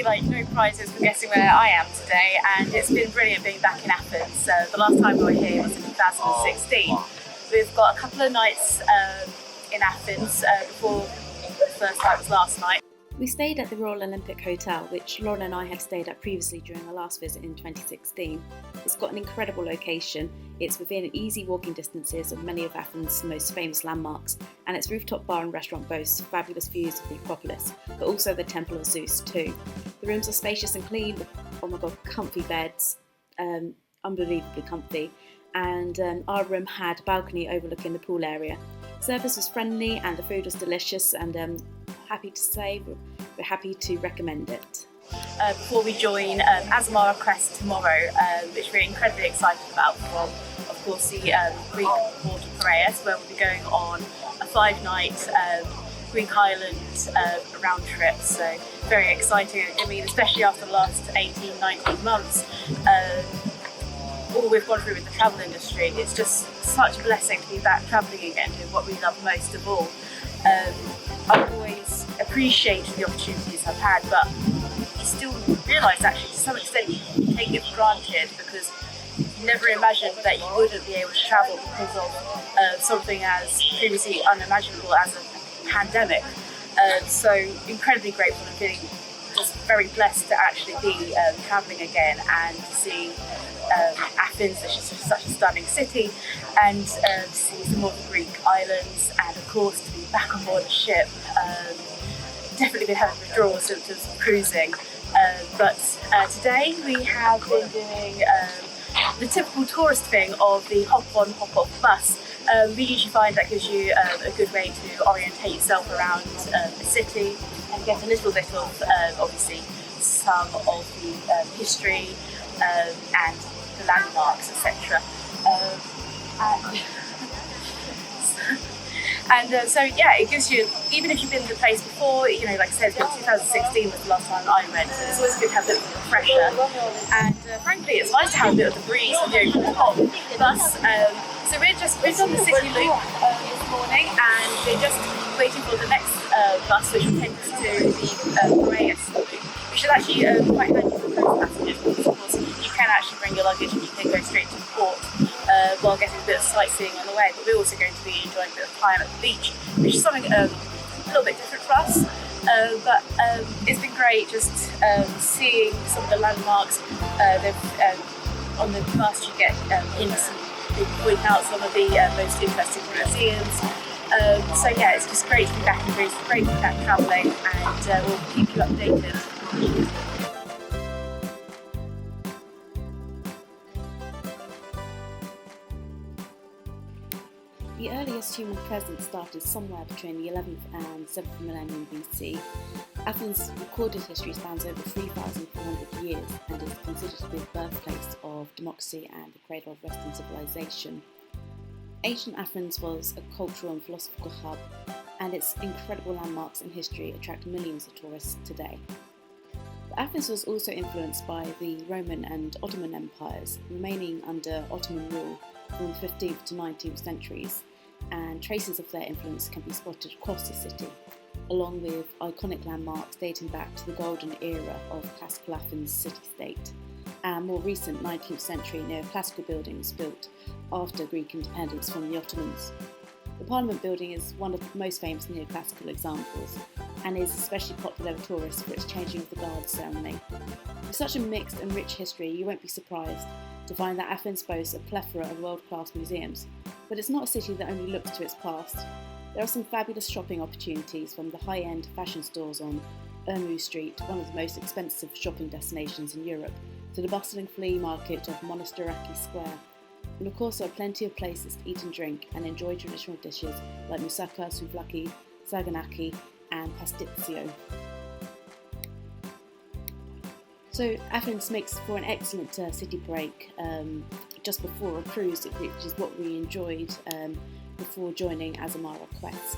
probably no prizes for guessing where I am today, and it's been brilliant being back in Athens. The last time we were here was in 2016. We've got a couple of nights in Athens before the first night was last night. We stayed at the Royal Olympic Hotel, which Lauren and I had stayed at previously during our last visit in 2016. It's got an incredible location. It's within easy walking distances of many of Athens' most famous landmarks, and its rooftop bar and restaurant boasts fabulous views of the Acropolis, but also the Temple of Zeus too. The rooms are spacious and clean, with, oh my god, comfy beds, unbelievably comfy, and our room had a balcony overlooking the pool area. Service was friendly and the food was delicious, and happy to say we're happy to recommend it. Before we join Azamara Crest tomorrow, which we're incredibly excited about, from of course the Greek port of Piraeus, where we'll be going on a 5-night Greek island round trip. So very exciting. I mean, especially after the last 18-19 months, all we've gone through with the travel industry, it's just such a blessing to be back travelling again, doing what we love most of all. I've always appreciated the opportunities I've had, but you still realise actually to some extent you take it for granted, because you never imagined that you wouldn't be able to travel because of something as previously unimaginable as a pandemic. So incredibly grateful and feeling just very blessed to actually be travelling again and to see Athens, which is just such a stunning city, and to see some more of the Greek islands, and of course to be back on board a ship. Definitely been having withdrawal symptoms of cruising, but today we have been doing the typical tourist thing of the hop-on, hop-off bus. We usually find that gives you a good way to orientate yourself around the city and get a little bit of obviously some of the history and the landmarks, etc. So yeah, it gives you, even if you've been to the place before, you know, like I said, 2016 was the last time I went, so it's always good to have a bit of a refresher. And frankly, it's nice to have a bit of the breeze and the open top bus. So we've done the city loop this morning, and we're just waiting for the next bus, which will take us to the Piraeus loop, which is actually quite handy for cruise passengers, because of course you can actually bring your luggage and you can go straight to the port while getting a bit of sightseeing on the way. But we're also going to be enjoying a bit of time at the beach, which is something a little bit different for us. But it's been great just seeing some of the landmarks. On the bus you get hints, and they point out some of the most interesting museums. So yeah, it's just great to be back in Greece, great to be back travelling, and we'll keep you updated. The earliest human presence started somewhere between the 11th and 7th millennium BC. Athens' recorded history spans over 3,400 years and is considered to be the birthplace of democracy and the cradle of Western civilization. Ancient Athens was a cultural and philosophical hub, and its incredible landmarks and history attract millions of tourists today. But Athens was also influenced by the Roman and Ottoman empires, remaining under Ottoman rule from the 15th to 19th centuries, and traces of their influence can be spotted across the city, along with iconic landmarks dating back to the golden era of classical Athens city-state, and more recent 19th century neoclassical buildings built after Greek independence from the Ottomans. The Parliament building is one of the most famous neoclassical examples, and is especially popular with tourists for its changing of the guard ceremony. With such a mixed and rich history, you won't be surprised to find that Athens boasts a plethora of world-class museums, but it's not a city that only looks to its past. There are some fabulous shopping opportunities, from the high-end fashion stores on Ermou Street, one of the most expensive shopping destinations in Europe, to the bustling flea market of Monastiraki Square. And of course there are plenty of places to eat and drink and enjoy traditional dishes like moussaka, souvlaki, saganaki and pastitsio. So Athens makes for an excellent city break just before a cruise, which is what we enjoyed before joining Azamara Quest.